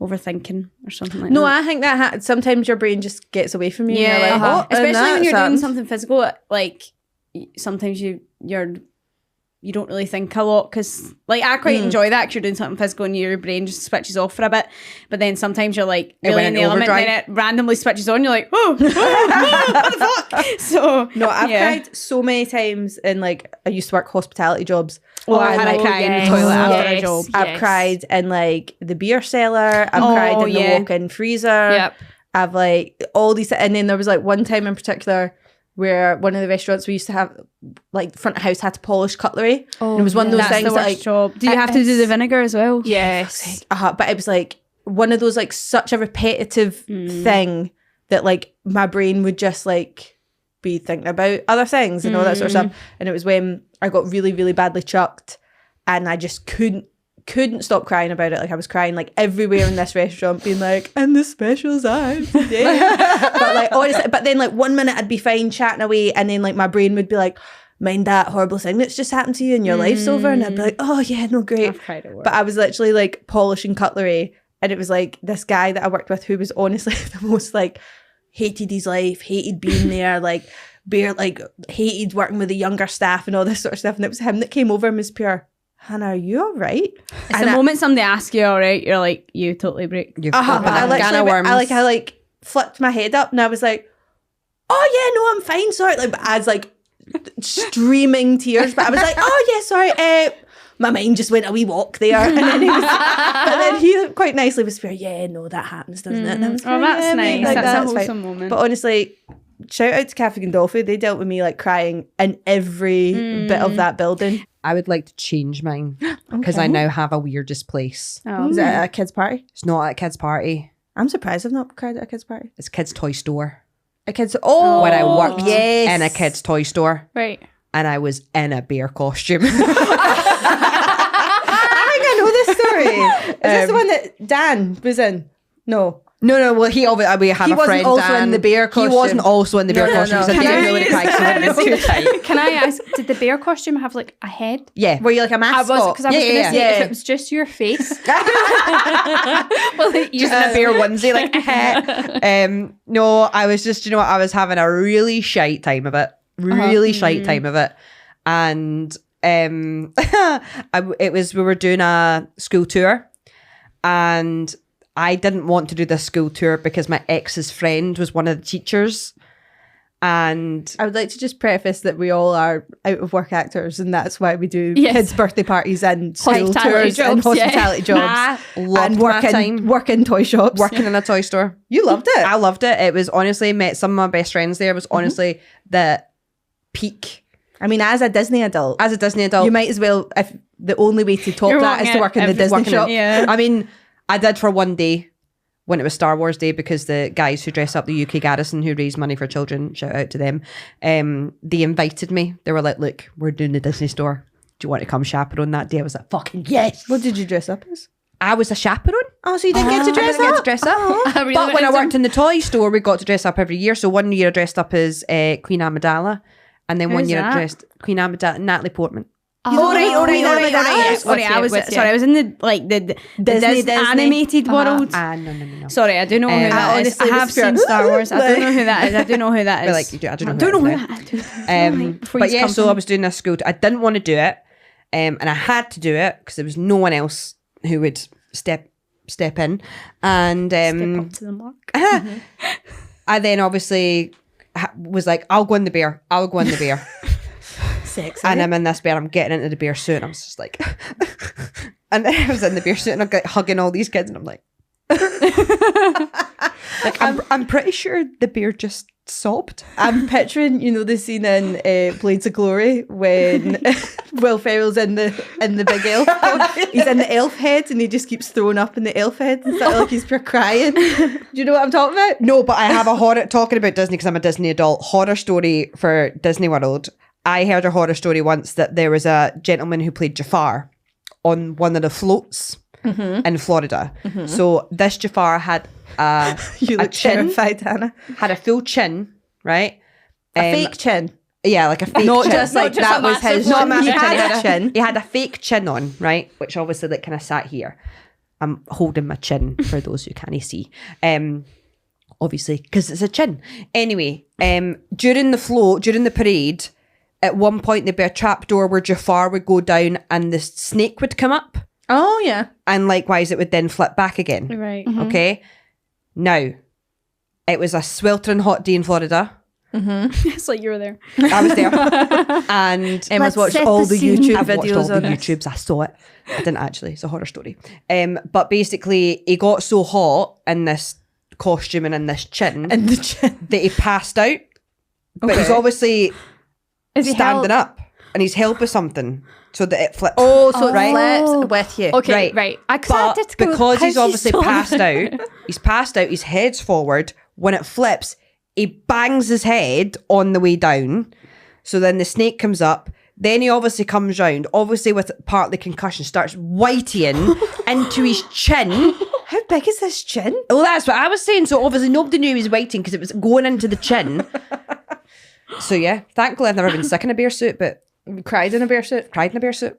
overthinking or something like No, that. I think that sometimes your brain just gets away from you. Yeah, and you're like, oh, and especially when that's you're doing happened. something physical. Like sometimes you're you don't really think a lot, because like I quite enjoy that, because you're doing something physical and your brain just switches off for a bit. But then sometimes you're like really in the element, and then it randomly switches on. You're like, what the fuck? So no, I've cried so many times in like, I used to work hospitality jobs. I've had a cry in the toilet after a job. I've cried in like the beer cellar. I've cried in the walk-in freezer. Yep. I've like all these, and then there was like one time in particular where one of the restaurants we used to have, like, front of house had to polish cutlery. And it was one of those things that, like, job. Do you have to do the vinegar as well? Yes. But it was like one of those, like, such a repetitive thing that, like, my brain would just like be thinking about other things and all that sort of stuff. And it was when I got really, really badly chucked, and I just couldn't stop crying about it. Like, I was crying like everywhere in this restaurant, being like, and the specials are today. But like, honestly, but then like 1 minute I'd be fine chatting away, and then like my brain would be like, mind that horrible thing that's just happened to you and your life's over, and I'd be like, oh yeah, no, great. I've cried at work. But I was literally like polishing cutlery, and it was like this guy that I worked with who was honestly the most like hated his life, hated being there, like hated working with the younger staff and all this sort of stuff. And it was him that came over and was pure, Hannah, are you all right? It's the moment somebody asks you all right, you're like, you totally break. But I literally, I flipped my head up and I was like, oh yeah, no, I'm fine, sorry. Like, but I was like streaming tears, but I was like, oh yeah, sorry. My mind just went a wee walk there, and then but then he quite nicely was fair. Yeah, no, that happens, doesn't it? And I was that's nice. Mate, like, that's a wholesome fine. moment. But honestly, shout out to Cafe Gandolfi. They dealt with me like crying in every bit of that building. I would like to change mine because I now have a weirdest place. Is it at a kid's party? It's not at a kid's party. I'm surprised I've not cried at a kid's party. It's kids' toy store. A kid's when I worked in a kid's toy store. Right. And I was in a bear costume. I think I know this story. Is this the one that Dan was in? No. No. Well, he obviously, we have he a friend. He wasn't also Dan. in the bear costume. He wasn't also in the bear costume. No. So Can I ask, did the bear costume have like a head? Yeah. Were you like a mascot? I was, because I was going to say, if it was just your face. Well, like, just in a bear onesie, like, no, I was just, you know what, I was having a really shite time of it. Shite time of it. And we were doing a school tour, and I didn't want to do this school tour because my ex's friend was one of the teachers. And I would like to just preface that we all are out of work actors, and that's why we do kids' birthday parties and school tours and hospitality jobs. And work in toy shops. Working in a toy store. You loved it. I loved it. It was honestly, met some of my best friends there. It was honestly the peak. I mean, as a Disney adult, you might as well, if the only way to top that is to work in the Disney shop. I mean, I did for one day when it was Star Wars Day, because the guys who dress up the UK Garrison, who raise money for children, shout out to them, they invited me. They were like, look, we're doing the Disney store. Do you want to come chaperone that day? I was like, fucking yes. What did you dress up as? I was a chaperone. Oh, so you didn't get to dress up? But when I worked in the toy store, we got to dress up every year. So one year I dressed up as Queen Amidala. And then one year I dressed Queen Amidala, Natalie Portman. All right. Sorry, I was in the Disney animated world. No. Sorry, I do know who that is. I have seen Star Wars. I don't know who that is. I do know who that is. Like, you do, I don't know who that is. But yeah, so I was doing this school. I didn't want to do it, and I had to do it because there was no one else who would step in, and step up to the mark. I then obviously was like, I'll go in the bear. Sexy. And I'm in this bear, I'm getting into the bear suit, and I was just like, and then I was in the bear suit, and I'm like hugging all these kids, and I'm like, I'm pretty sure the bear just sobbed. I'm picturing, the scene in Blades of Glory when Will Ferrell's in the big elf. He's in the elf head, and he just keeps throwing up in the elf head and stuff, like he's pure crying. Do you know what I'm talking about? No, but I have a horror, talking about Disney because I'm a Disney adult, horror story for Disney World. I heard a horror story once that there was a gentleman who played Jafar on one of the floats in Florida. So this Jafar had a chin, terrified, Hannah. Had a full chin, right? A fake chin. Yeah, like a fake not chin. Just like that was his not massive chin. He had a fake chin on, right? Which obviously like kind of sat here. I'm holding my chin for those who can't see. Obviously, because it's a chin. Anyway, during the parade, at one point there'd be a trapdoor where Jafar would go down and the snake would come up. Oh, yeah. And likewise, it would then flip back again. Right. Okay. Now, it was a sweltering hot day in Florida. It's like you were there. I was there. And Emma's watched set all the the scene. YouTube I've watched all videos the on it. YouTubes. I saw it. I didn't actually. It's a horror story. But basically, he got so hot in this costume and in this chin And the chin. that he passed out. But he's Okay. obviously Is he standing held- up and he's held with something so that it flips. Oh, so Right. it flips with you. Okay, Right. right. I But did go, because he's how's he obviously still passed there? out, he's passed out, his head's forward. When it flips, he bangs his head on the way down. So then the snake comes up. Then he obviously comes round, obviously with partly concussion, starts whiting into his chin. How big is this chin? Well, that's what I was saying. So obviously nobody knew he was whiting because it was going into the chin. So yeah, thankfully I've never been sick in a bear suit, but Cried in a bear suit. cried in a bear suit.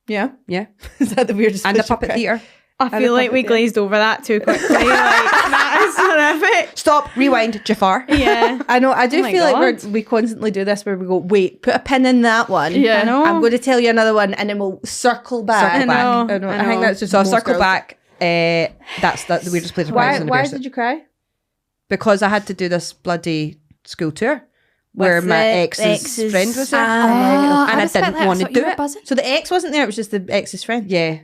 Yeah. Yeah. Is that the weirdest And a place you've puppet cried? theatre. I feel like we glazed over that too quickly. Like, that is horrific. Stop, rewind, Jafar. Yeah. I know. I do Oh my feel like God. we constantly do this where we go, wait, put a pin in that one. Yeah. I know. I'm going to tell you another one, and then we'll circle back. Circle back. I know. I think that's just So I'll most circle girls. back. That's the weirdest place I've cried in a bear Why suit. did you cry? Because I had to do this bloody school tour where With my the ex's ex's- friend was there. Oh, And I was a bit didn't like, want to thought you do were it. buzzing. So the ex wasn't there. It was just the ex's friend. Yeah.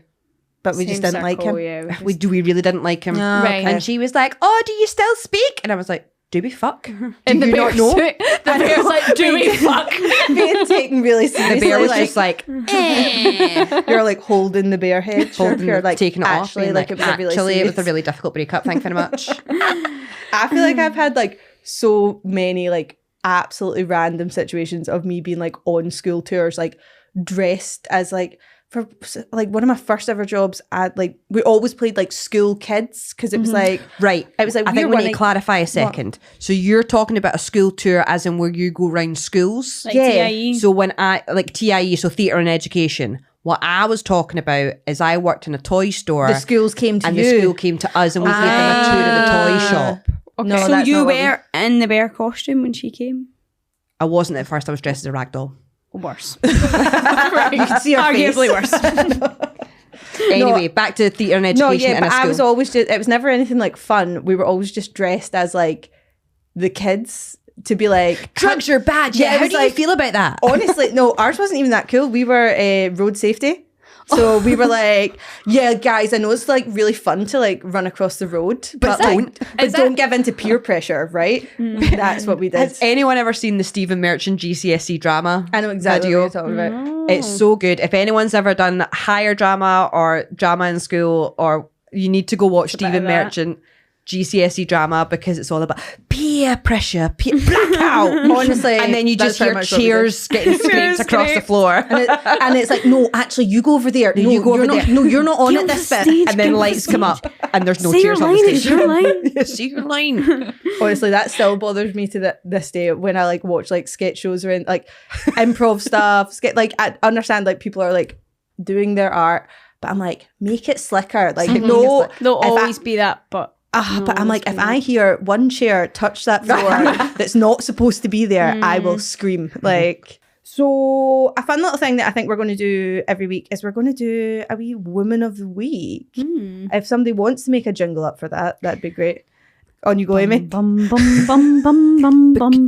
But we just Same didn't like him. circle, yeah, We really didn't like him. Ah, Right. okay. And she was like, oh, do you still speak? And I was like, do we fuck? In the you bear not know? suit. The bear's like, do we fuck? being taken really The seriously. bear was like, just like, eh. you're like holding the bear head. You're like taking it off. actually being like it was a really actually, it was a serious- really difficult breakup. Thank you very much. I feel like I've had like so many like absolutely random situations of me being like on school tours, like dressed as like for like one of my first ever jobs. We always played like school kids because it was like Right. it was like I think we're we need running- to clarify a second. So you're talking about a school tour as in where you go round schools? Like Yeah. TIE. So when I, like TIE, so theatre and education, what I was talking about is I worked in a toy store the schools came to and you. the school came to us and we gave them a tour of the toy shop. No, so that's you not what we- were in the bear costume when she came? I wasn't at first, I was dressed as a rag doll. Worse. You could see her Arguably face. worse. Anyway, back to theatre and education No, yeah, in but a school. I was always just, it was never anything like fun. We were always just dressed as like the kids to be like, Drugs are bad. Yeah, Yeah, it how was do you like- feel about that? honestly, no, ours wasn't even that cool. We were road safety. So we were like, yeah, guys, I know it's like really fun to like run across the road, but don't give in to peer pressure, right? That's what we did. Has anyone ever seen the Stephen Merchant GCSE drama? I know exactly video? what you're talking about. It's so good. If anyone's ever done higher drama or drama in school, or you need to go watch bit of Stephen that. Merchant GCSE drama because it's all about peer pressure, blackout. Honestly, and then you that's just very hear much what we did. cheers getting scraped across the floor. And it's like, no, actually, you go over there. No, you go you're over not, there. No, you're not on Get it on this the bit. stage. And then lights come up and there's no Say your cheers on line, the it's stage. your line. See your line. Honestly, that still bothers me to this day when I like watch like sketch shows or in, like improv stuff. Like I understand like people are like doing their art, but I'm like, make it slicker. Like no, There'll if I- always be that, but but I'm like, if I hear one chair touch that floor that's not supposed to be there, I will scream. Like, so a fun little thing that I think we're going to do every week is we're going to do a wee Woman of the Week. If somebody wants to make a jingle up for that, that'd be great. On you go, Amy. Bum bum bum bum bum bum bum.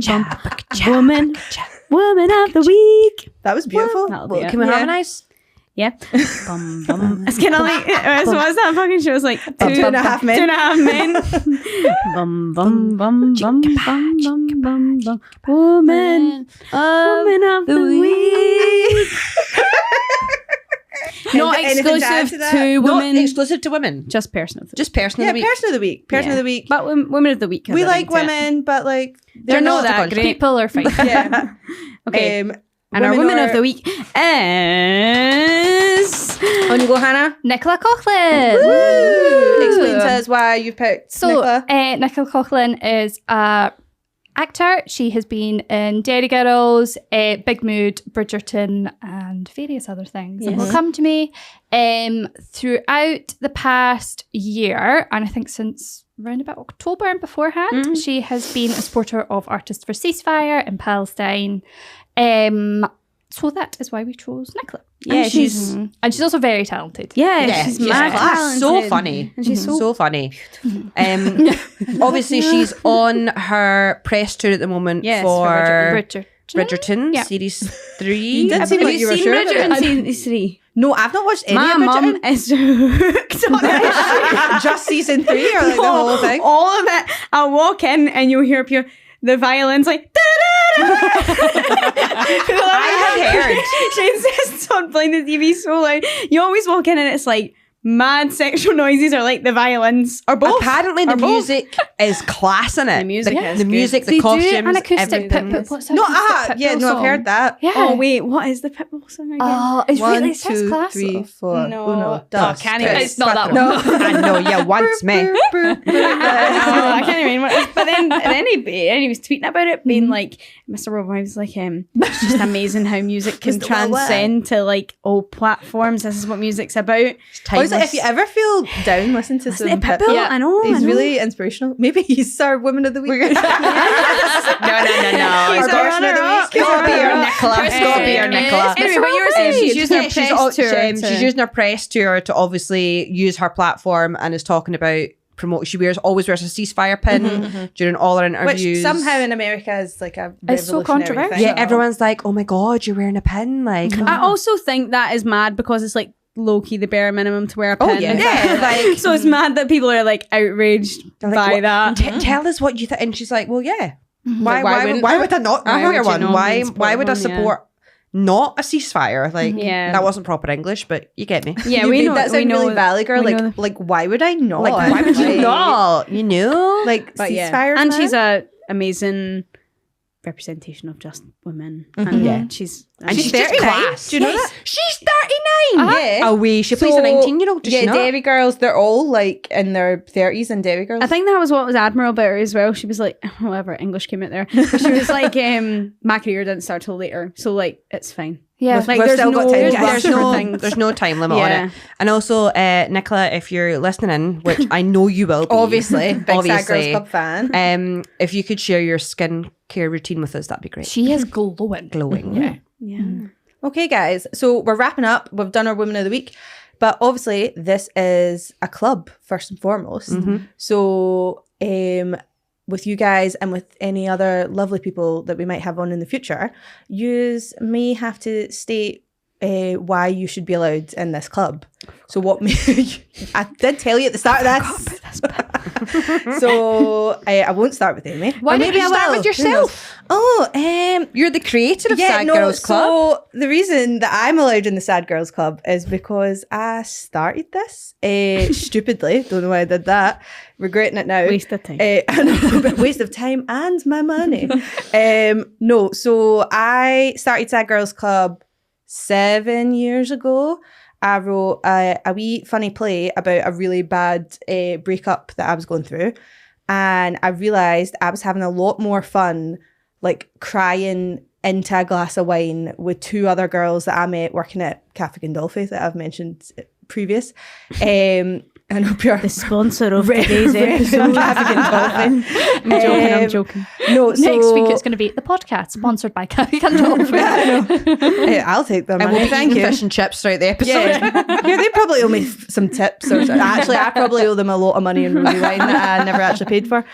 Woman of the week. That was beautiful. That'll be it. Can we harmonise? Yeah. Bum bum. It's kind of like so what's that fucking show? It's like Two and a half men. 2.5 men. Bum bum bum bum bum bum bum bum. Woman of the week. Not Anything to add exclusive to that? to Not women. exclusive to women. Just person of the week. Just person Yeah, of the week. person of the week. Person of the week. But women of the week. has We a like ring to it. women, but like They're not not that the great. People are fine. Yeah. Okay. And our women of the week is On you go, Hannah. Nicola Coughlan. Explain to us why you picked So, Nicola. Nicola Coughlan is a actor. She has been in Dairy Girls, Big Mood, Bridgerton, and various other things that will come to me throughout the past year, and I think since around about October and beforehand, she has been a supporter of Artists for Ceasefire in Palestine. So that is why we chose Nicola. Yeah, and she's also very talented. Yeah, she's mad talented. So funny. And she's so funny. Obviously, she's on her press tour at the moment for Bridgerton, series 3. You did seem like you were sure about Bridgerton it. series 3. No, I've not watched any My of mum Bridgerton. is hooked on it. Just season 3 or like the whole thing? All of it. I'll walk in and you'll hear the violins like I have heard. She insists on playing the TV so loud. You always walk in and it's like mad sexual noises or like the violins or both. Apparently the music is class in it. The music is the good. music, They the costumes, do an acoustic everything. Pip-Pip. What's No, acoustic yeah, Pip-Pip no, I've song? heard that. Yeah. Oh wait, what is the Pitbull song again? Oh, it's 1, really says 2, class. 3, 4. No. Uno, Oh, dos, can't tres, even- It's not that cuatro. one. I know, yeah, once me. I can't remember what it is. But then he was tweeting about it, being like, Mr. Worldwide was like, it's just amazing how music can Mr. Worldwide. transcend to like all platforms. This is what music's about. Honestly, if you ever feel down, listen to some Listen to Pitbull. Pitbull. Yeah. I know. He's really inspirational. Maybe he's our Woman of the Week. No. He's Our our Portion of the runner-up. Week. Gotta be your Nicola. Gotta be your Nicola. Anyway, but you were saying she's using her press tour. She's using her press tour to obviously use her platform and is talking about promote. She always wears a ceasefire pin during all her interviews. Which somehow in America is like a It's so revolutionary controversial. thing. yeah, everyone's like, "Oh my god, you're wearing a pin!" Like, I also think that is mad because it's like low-key the bare minimum to wear a pin. yeah. yeah, like So it's mad that people are like outraged they're like, by "What- that. Tell us what you think. And she's like, "Well, yeah. Why wouldn't Why I? would I not Why wear would you one? not Why support would I one? Yeah. support not a ceasefire? Like, Yeah. that wasn't proper English, but you get me. Yeah, You we made know that we sound know really valley girl. we know Like, why would I not? Like, why would you Like, not? You know, Like, But yeah, ceasefires, and man? she's a amazing representation of just women. And Yeah. she's and she's just 39. class. Do you know that? She's 39. Yeah. Oh, wait, she plays a So, 19-year-old. Does yeah, she not? Derry girls, they're all like in their 30s and Derry girls. I think that was what was admirable about her as well. She was like, whatever, English came out there. But she was like, my career didn't start till later. So like, it's fine. Yeah. Like We've there's still got no, time, guys. There's no time limit on Yeah. it. And also, Nicola, if you're listening in, which I know you will be. Obviously, big Sad Girls Obviously. Club fan. If you could share your skincare routine with us, that'd be great. She is glowing. Glowing. Yeah. Yeah. Okay, guys. So we're wrapping up. We've done our Women of the Week. But obviously, this is a club, first and foremost. So with you guys and with any other lovely people that we might have on in the future, yous may have to state why you should be allowed in this club. So what I did tell you at the start of this. So I won't start with Amy. Why Or don't maybe you I start will. with Who knows? yourself? Oh, You're the creator of Sad Girls Club. So the reason that I'm allowed in the Sad Girls Club is because I started this stupidly. Don't know why I did that. Regretting it now. Waste of time. I know, but waste of time and my money. No, so I started Sad Girls Club 7 years ago. I wrote a wee funny play about a really bad breakup that I was going through. And I realised I was having a lot more fun, like crying into a glass of wine with two other girls that I met working at Cafe Gandolfi that I've mentioned previous. I hope you're The sponsor of today's episode. I'm joking, I'm joking. No, so Next week it's going to be the podcast sponsored by Kathy Gandolfi. I'll take them. And we'll be Thank eating you. fish and chips throughout the episode. Yeah, they probably owe me some tips. Or something. Actually, I probably owe them a lot of money in rosy wine that I never actually paid for.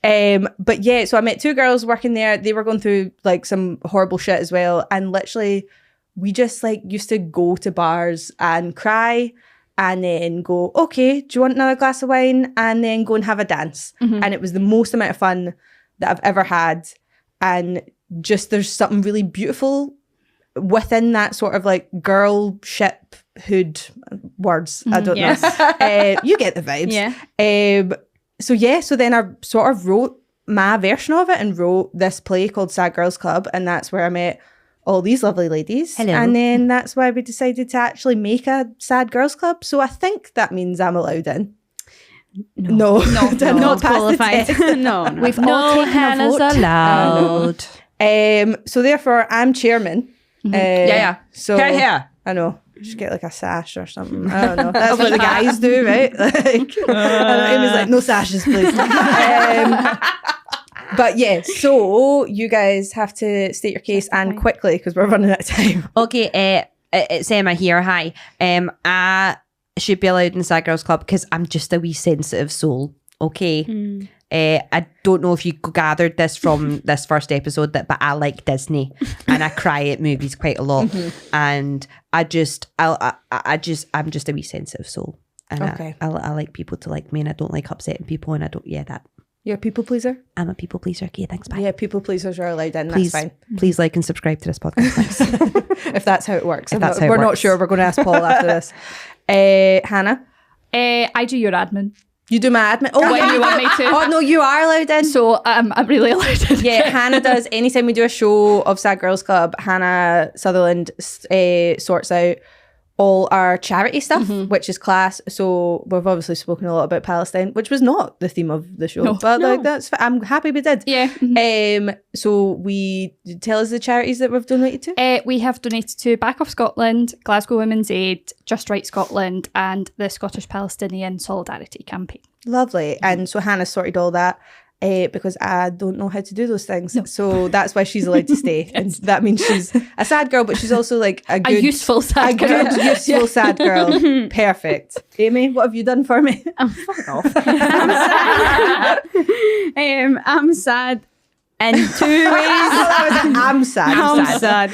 But yeah, so I met two girls working there. They were going through like some horrible shit as well. And literally, we just like used to go to bars and cry and then go, okay, do you want another glass of wine? And then go and have a dance. And it was the most amount of fun that I've ever had. And just there's something really beautiful within that sort of like girl ship hood words. I don't Yes. know. You get the vibes. Yeah. So then I sort of wrote my version of it and wrote this play called Sad Girls Club. And that's where I met all these lovely ladies. Hello. And then that's why we decided to actually make a Sad Girls Club. So I think that means I'm allowed in. No, Not pass the qualified. test. No. We've all taken a vote. allowed. So therefore, I'm chairman. Yeah. So Here. I know. Just get like a sash or something. I don't know. That's what the guys do, right? Like, I know, Amy's like, no sashes, please. But yeah, so you guys have to state your case and quickly because we're running out of time. Okay, it's Emma here. Hi. I should be allowed in the Sad Girls Club because I'm just a wee sensitive soul. Okay. I don't know if you gathered this from this first episode, but I like Disney and I cry at movies quite a lot, and I'm just a wee sensitive soul, and I like people to like me, and I don't like upsetting people, and I don't. Yeah, that. You're a people pleaser? I'm a people pleaser. Okay, thanks. Bye. Yeah, people pleasers are allowed in. Please, that's fine. Please like and subscribe to this podcast. Thanks. If that's how it works. We're not sure. We're going to ask Paul after this. Hannah? I do your admin. You do my admin? Oh, When you want me to. Oh, no, you are allowed in. So I'm really allowed in. Yeah, Hannah does. Anytime we do a show of Sad Girls Club, Hannah Sutherland sorts out all our charity stuff, which is class. So we've obviously spoken a lot about Palestine, which was not the theme of the show, like that's. I'm happy we did. Yeah. So we tell us the charities that we've donated to. We have donated to Back Off Scotland, Glasgow Women's Aid, Just Right Scotland, and the Scottish Palestinian Solidarity Campaign. Lovely. And so Hannah sorted all that. Because I don't know how to do those things. No. So that's why she's allowed to stay. And that means she's a sad girl, but she's also like a useful sad girl. Good, useful sad girl. Perfect. Amy, what have you done for me? Fuck off. I'm sad in 2 ways. I'm sad. I'm sad.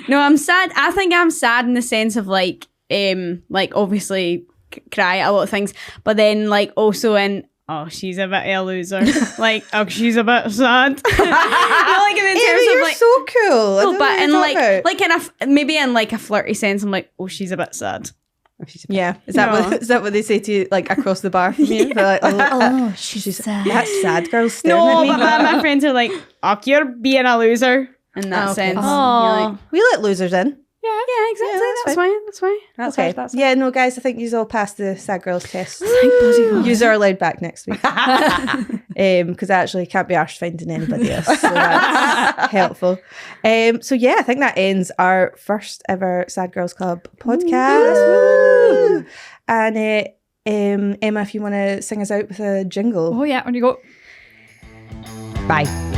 No, I'm sad. I think I'm sad in the sense of like obviously cry at a lot of things, but then like also in she's a bit of a loser. Like, she's a bit sad. Like in the terms Amy, of you're like so cool. no, but in like in a maybe in like a flirty sense, I'm like, she's a bit sad. Yeah, is that what they say to you like across the bar from you? They're like, she's sad. That's sad girl staring at me. But my friends are like, you're being a loser in that sense. Like, we let losers in. Yeah, exactly. That's fine. That's okay. That's yeah, no, guys, I think you all passed the Sad Girls test. Thank bloody God. Yous are allowed back next week. Because I actually can't be arsed finding anybody else. So that's helpful. So yeah, I think that ends our first ever Sad Girls Club podcast. Woo! And Emma, if you want to sing us out with a jingle. Oh yeah, on you go. Bye.